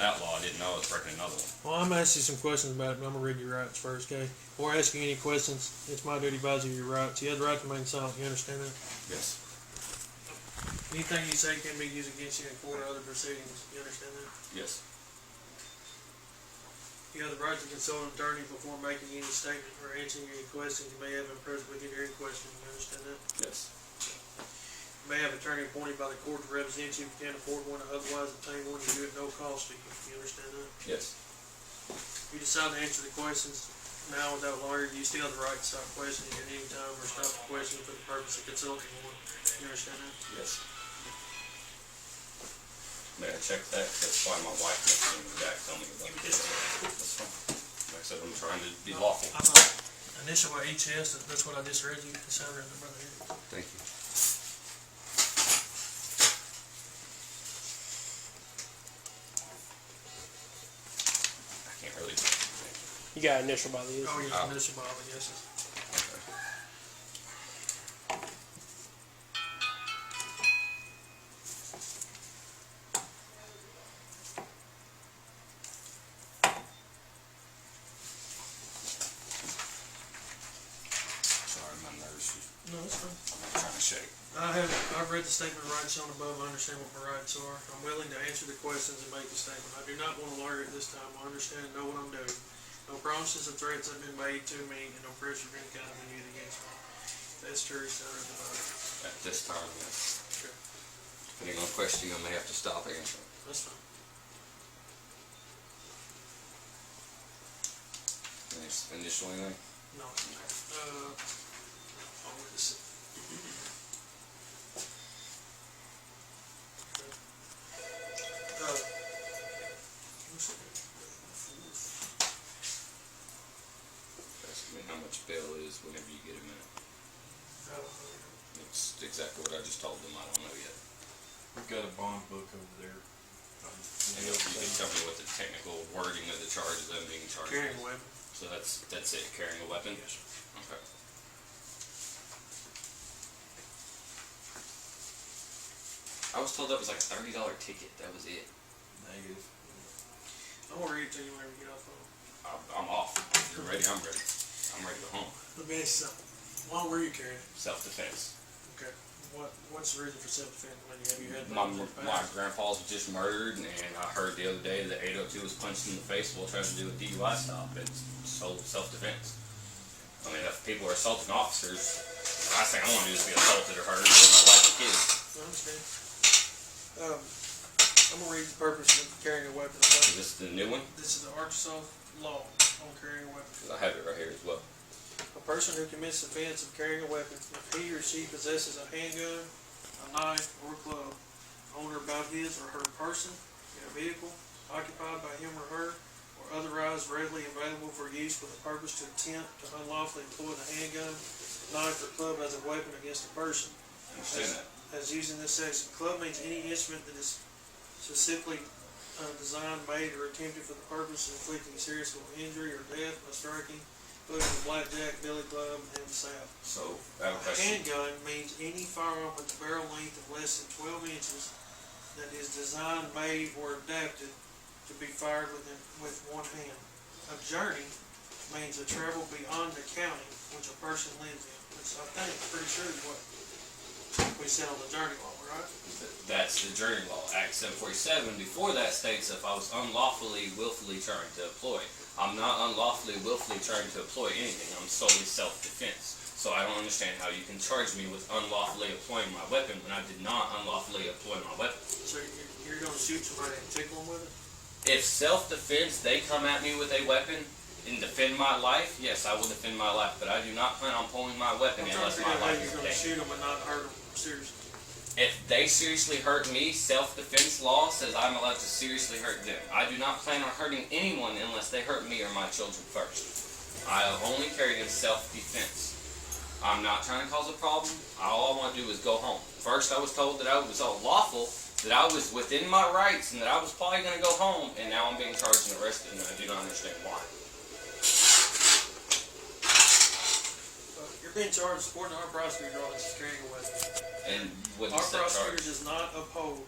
that law, I didn't know I was breaking another one. Well, I'm gonna ask you some questions about it, but I'm gonna read your rights first, okay? Before I ask you any questions, it's my duty to advise you your rights. You have the right to remain silent. You understand that? Yes. Anything you say can be used against you in court or other proceedings. You understand that? Yes. You have the right to consult an attorney before making any statement or answering any questions you may have in person with you during questioning. You understand that? Yes. You may have an attorney appointed by the court to represent you if you can't afford one or otherwise obtain one. You do it at no cost to you. You understand that? Yes. You decide to answer the questions now without a lawyer. You still have the right to stop questioning at any time or stop the questioning for the purpose of consulting one. You understand that? Yes. May I check that? That's why my wife messaged me back telling me about it. That's fine. Like I said, I'm trying to be lawful. I'm not initial HS. That's what I just read you. The sounder and the brother here. Thank you. I can't really. You got initial by the Oh, yeah, initial by the yeses. Okay. Sorry, my nerves. No, it's fine. I'm trying to shake. I've read the statement of rights shown above. I understand what my rights are. I'm willing to answer the questions and make a statement. I do not want a lawyer at this time. I understand and know what I'm doing. No promises or threats have been made to me, and no pressure of any kind has been used against me. That's true, Senator Devine. At this time, yes. Sure. Depending on the question, I may have to stop answering. That's fine. Initial anything? No. I'll witness it. Ask me how much bail is whenever you get a minute. It's exactly what I just told them. I don't know yet. We've got a bond book over there. And you can tell me what the technical wording of the charge is I'm being charged Carrying a with. weapon. So that's it, carrying a weapon? Yes, sir. Okay. I was told that was like a $30 ticket. That was it. Negative. I'm gonna read it to you whenever you get off the phone. I'm off. If you're ready, I'm ready. I'm ready to go home. Let me ask you something. Why were you carrying it? Self-defense. Okay. What's the reason for self-defense? Have you had My grandpa was just murdered, and I heard the other day that 802 was punched in the face while trying to do a DUI stop. It's self-defense. I mean, if people are assaulting officers, the last thing I want to do is be assaulted or hurt or my wife or kids. I understand. I'm gonna read the purpose of carrying a weapon. Is this the new one? This is the Arkansas law on carrying a weapon. Because I have it right here as well. A person who commits the offense of carrying a weapon, if he or she possesses a handgun, a knife, or a club, on or about his or her person, in a vehicle, occupied by him or her, or otherwise readily available for use with a purpose to attempt to unlawfully employ the handgun, knife, or club as a weapon against a person. I understand that. As used in this section, club means any instrument that is specifically designed, made, or attempted for the purpose of inflicting serious injury or death by striking, including the blackjack, billy club, and the sap. So, I have a A question. handgun means any firearm with a barrel length of less than 12 inches that is designed, made, or adapted to be fired with one hand. A journey means a travel beyond the county which a person lives in, which I think, pretty sure is what we said on the journey law, right? That's the journey law. Act 747, before that states if I was unlawfully, willfully trying to employ. I'm not unlawfully, willfully trying to employ anything. I'm solely self-defense. So I don't understand how you can charge me with unlawfully employing my weapon when I did not unlawfully employ my weapon. So you're going to shoot somebody and tickle them with it? If self-defense, they come at me with a weapon and defend my life, yes, I will defend my life. But I do not plan on pulling my weapon I'm trying to unless figure my out how life you're is going to in shoot danger. them and not hurt them seriously. If they seriously hurt me, self-defense law says I'm allowed to seriously hurt them. I do not plan on hurting anyone unless they hurt me or my children first. I have only carried in self-defense. I'm not trying to cause a problem. All I want to do is go home. First, I was told that I was unlawful, that I was within my rights, and that I was probably going to go home, and now I'm being charged and arrested, and I do not understand why. You're being charged supporting our prosecutor on this carrying a weapon. And what Our is that prosecutor charge? does not uphold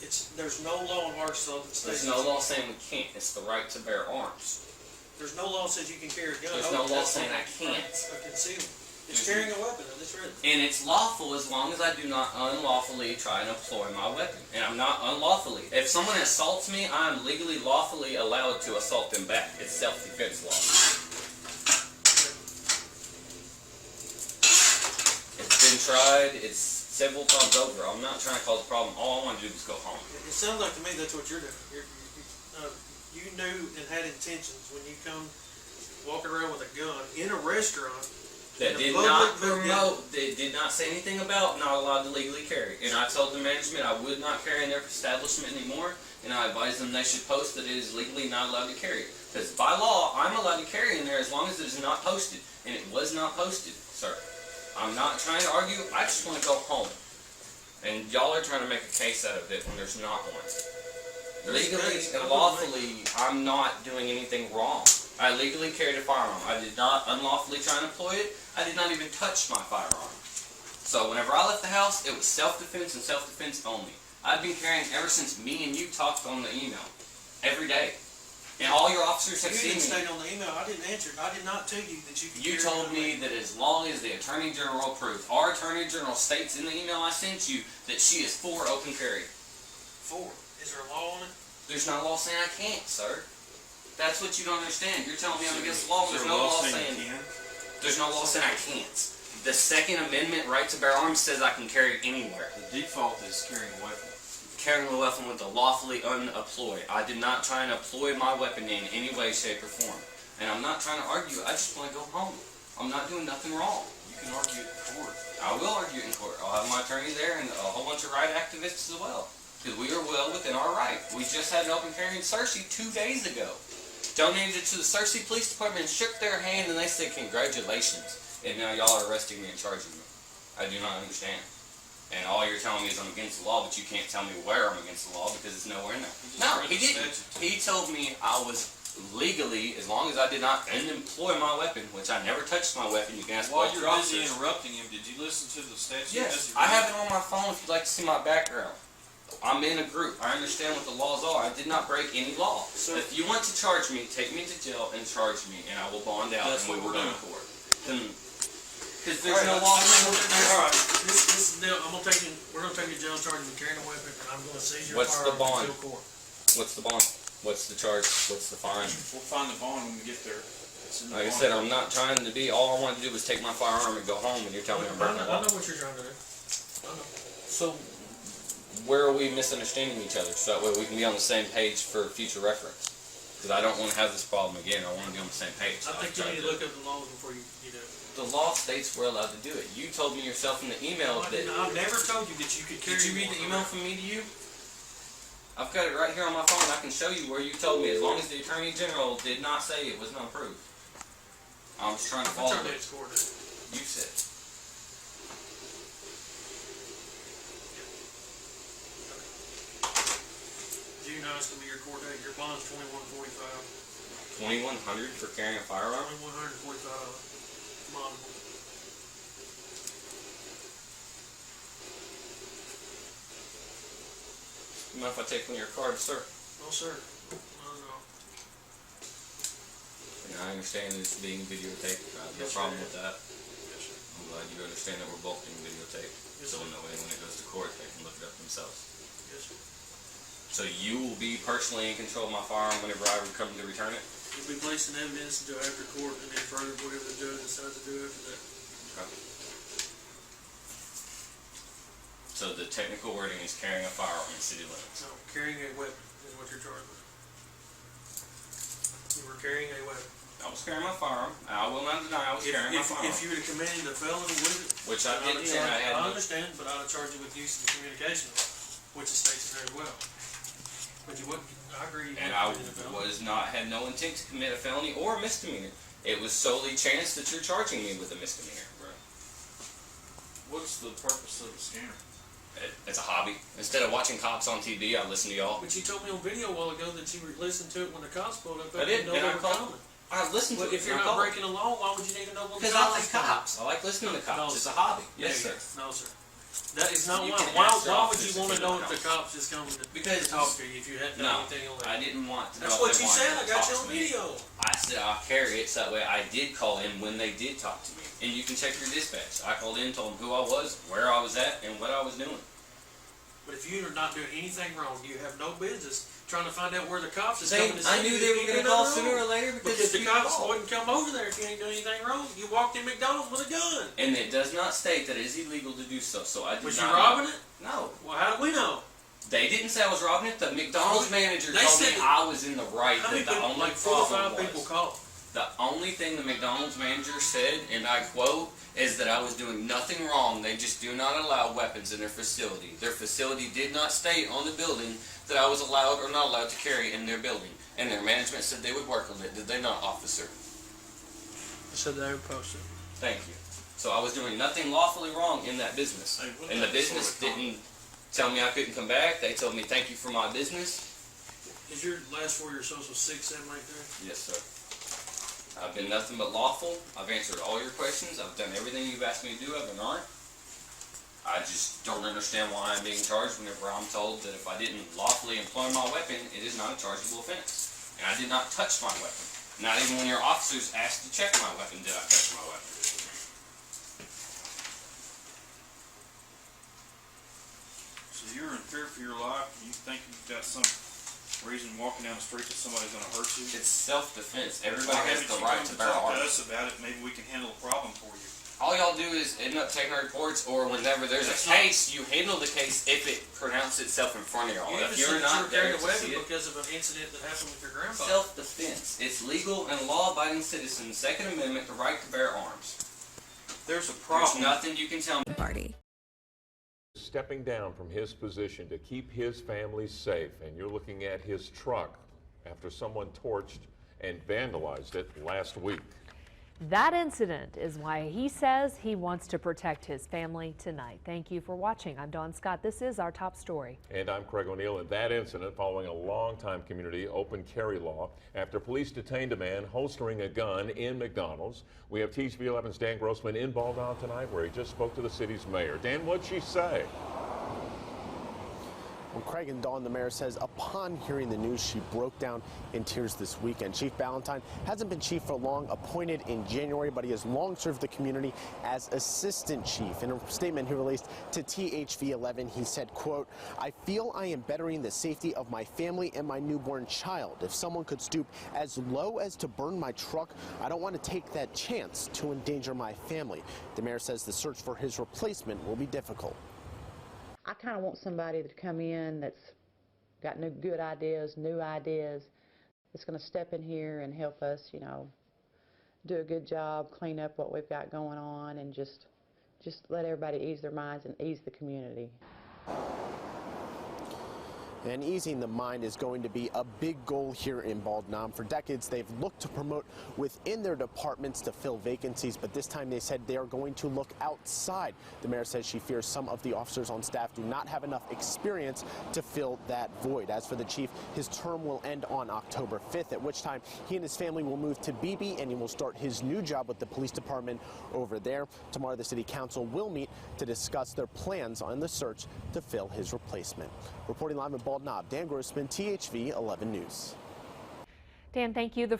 there's no law in Arkansas that states. There's no law saying we can't. It's the right to bear arms. There's no law that says you can carry a gun. There's no law saying I can't. A concealment. It's carrying a weapon, that's written. And it's lawful as long as I do not unlawfully try and employ my weapon. And I'm not unlawfully. If someone assaults me, I am legally, lawfully allowed to assault them back. It's self-defense law. It's been tried. It's several times over. I'm not trying to cause a problem. All I want to do is go home. It sounds like to me that's what you're doing. You knew and had intentions when you come walking around with a gun in a restaurant. That did not promote, they did not say anything about not allowed to legally carry. And I told the management I would not carry in their establishment anymore, and I advised them they should post that it is legally not allowed to carry. Because by law, I'm allowed to carry in there as long as it is not posted. And it was not posted, sir. I'm not trying to argue, I just want to go home. And y'all are trying to make a case out of it when there's not one. Legally and lawfully, I'm not doing anything wrong. I legally carried a firearm. I did not unlawfully try and employ it. I did not even touch my firearm. So whenever I left the house, it was self-defense and self-defense only. I've been carrying ever since me and you talked on the email. Every day. And all your officers have seen me. You didn't state on the email, I didn't answer. I did not tell you that you could You carry told a me weapon. that as long as the Attorney General approved. Our Attorney General states in the email I sent you that she is for open carry. For. Is there a law on it? There's no law saying I can't, sir. That's what you don't understand. You're telling me I'm against the law when there's no law saying there's no law saying I can't. The Second Amendment right to bear arms says I can carry it anywhere. The default is carrying a weapon. Carrying a weapon with the lawfully unemployed. I did not try and employ my weapon in any way, shape, or form. And I'm not trying to argue. I just want to go home. I'm not doing nothing wrong. You can argue it in court. I will argue it in court. I'll have my attorney there and a whole bunch of right activists as well. Because we are well within our right. We just had an open carry in Searcy 2 days ago. Donated it to the Searcy Police Department and shook their hand and they said congratulations. And now y'all are arresting me and charging me. I do not understand. And all you're telling me is I'm against the law, but you can't tell me where I'm against the law because it's nowhere in there. No, he didn't. He told me I was legally, as long as I did not employ my weapon, which I never touched my weapon. You can ask While both you're your busy officers. interrupting him, did you listen to the statute? Yes, I have it on my phone if you'd like to see my background. I'm in a group. I understand what the laws are. I did not break any law. So if you want to charge me, take me to jail and charge me, and I will bond out That's and we what will go we're to doing. court. Because there's no law. Alright, this deal, we're gonna take you to jail charging you carrying a weapon, and I'm gonna seize your What's the firearm bond? until court. What's the bond? What's the charge? What's the fine? We'll find the bond when we get there. It's in the Like I bond. said, I'm not trying to be, all I want to do is take my firearm and go home, and you're telling me I'm breaking the I law. know what you're trying to do. I know. So, where are we misunderstanding each other, so that way we can be on the same page for future reference? Because I don't want to have this problem again, I want to be on the same page. I think you need to look up the laws before you do it. The law states we're allowed to do it. You told me yourself in the email that... I've never told you that you could carry. Did you read the email from me to you? I've got it right here on my phone. I can show you where you told me, as long as the Attorney General did not say it was not approved. I was trying to follow Turn it. that score down. You said. June 9th is gonna be your court date. Your bond's $21.45. $2,100 for carrying a firearm? $2,145 bond. You mind if I take one of your cards, sir? No, sir. No. And I understand it's being videotaped. I have no Yes, problem sir. with that. Yes, sir. I'm glad you understand that we're both being videotaped. Yes, So sir. that way when it goes to court, they can look it up themselves. Yes, sir. So you will be personally in control of my firearm whenever I come to return it? You'll be placed in evidence until after court, and then further whatever the judge decides to do after that. Okay. So the technical wording is carrying a firearm in city limits. No, carrying a weapon is what you're charged with. You were carrying a weapon. I was carrying my firearm. I will not deny I was carrying my firearm. If you would have committed a felony with it, Which I I'd have didn't, and I charged- had I no... understand, but I'd have charged you with use of communication, which it states in there as well. But you wouldn't, I agree. You And wouldn't I commit a felony. had no intent to commit a felony or a misdemeanor. It was solely chance that you're charging me with a misdemeanor. What's the purpose of the scanner? It's a hobby. Instead of watching cops on TV, I listen to y'all. But you told me on video a while ago that you listened to it when the cops pulled up. I did, You know and they I were called. coming. I listened to But it. if you're and I not called. breaking the law, why would you need to know when the Because I cops like come? cops. I like listening to cops. It's a hobby. Yes, sir. No, sir. That is not You why. can Why ask your would office you want if to you know don't if the know. cops is coming to Because talk to you if you hadn't done anything on I that? didn't want to know That's if what they you wanted said. to I got talk you on to me. video. I said I'll carry it so that way I did call in when they did talk to me. And you can check your dispatch. I called in, told them who I was, where I was at, and what I was doing. But if you are not doing anything wrong, you have no business trying to find out where the cops is They, coming to see I knew you they if were you going to do call nothing sooner wrong. or later Because the you cops called. wouldn't come over there if you ain't doing anything wrong. You walked in McDonald's with a gun. And it does not state that it is illegal to do so. So I did Was not you robbing it? No. Well, how do we know? They didn't say I was robbing it. The McDonald's manager They told me said I was in the right. How many That the people, only like 4 or 5 problem people was, called? the only thing the McDonald's manager said, and I quote, is that I was doing nothing wrong. They just do not allow weapons in their facility. Their facility did not state on the building that I was allowed or not allowed to carry in their building. And their management said they would work on it. Did they not, officer? I said they would post it. Thank you. So I was doing nothing lawfully wrong in that business. Hey, what And the about business sort of didn't tell me I couldn't come back. They told me thank you for my business. Is your last 4 your social 6-7 right there? Yes, sir. I've been nothing but lawful. I've answered all your questions. I've done everything you've asked me to do. I've been earned. I just don't understand why I'm being charged whenever I'm told that if I didn't lawfully employ my weapon, it is not a chargeable offense. And I did not touch my weapon. Not even when your officers asked to check my weapon did I touch my weapon. So you're in fear for your life, and you think you've got some reason walking down the street that somebody's gonna hurt you? It's self-defense. Everybody Why has haven't the you right come to bear talk to arms. us about it? Maybe we can handle the problem for you. All y'all do is end up taking reports, or whenever there's a That's not- case, you handle the case if it pronounced itself in front of y'all. You If even you're said that you not were there carrying a to weapon see it, because of an incident that happened with your grandpa. self-defense. It's legal and law-abiding citizens' Second Amendment, the right to bear arms. There's a There's problem. nothing you can tell me. Party. Stepping down from his position to keep his family safe, and you're looking at his truck after someone torched and vandalized it last week. That incident is why he says he wants to protect his family tonight. Thank you for watching. I'm Dawn Scott. This is our top story. And I'm Craig O'Neill. And that incident following a long-time community open carry law after police detained a man holstering a gun in McDonald's. We have TV 11's Dan Grossman in Baldwin tonight, where he just spoke to the city's mayor. Dan, what'd she say? Well, Craig and Dawn, the mayor says upon hearing the news, she broke down in tears this weekend. Chief Ballantyne hasn't been chief for long, appointed in January, but he has long served the community as assistant chief. In a statement he released to THV 11, he said, quote, "I feel I am bettering the safety of my family and my newborn child. If someone could stoop as low as to burn my truck, I don't want to take that chance to endanger my family." The mayor says the search for his replacement will be difficult. I kind of want somebody to come in that's got good ideas, new ideas, that's going to step in here and help us, you know, do a good job, clean up what we've got going on, and just let everybody ease their minds and ease the community. And easing the mind is going to be a big goal here in Baldwin. For decades, they've looked to promote within their departments to fill vacancies, but this time they said they are going to look outside. The mayor says she fears some of the officers on staff do not have enough experience to fill that void. As for the chief, his term will end on October 5th, at which time he and his family will move to Beebe, and he will start his new job with the police department over there. Tomorrow, the city council will meet to discuss their plans on the search to fill his replacement. Reporting live in Bald Knob, Dan Grossman, THV 11 News. Dan, thank you. The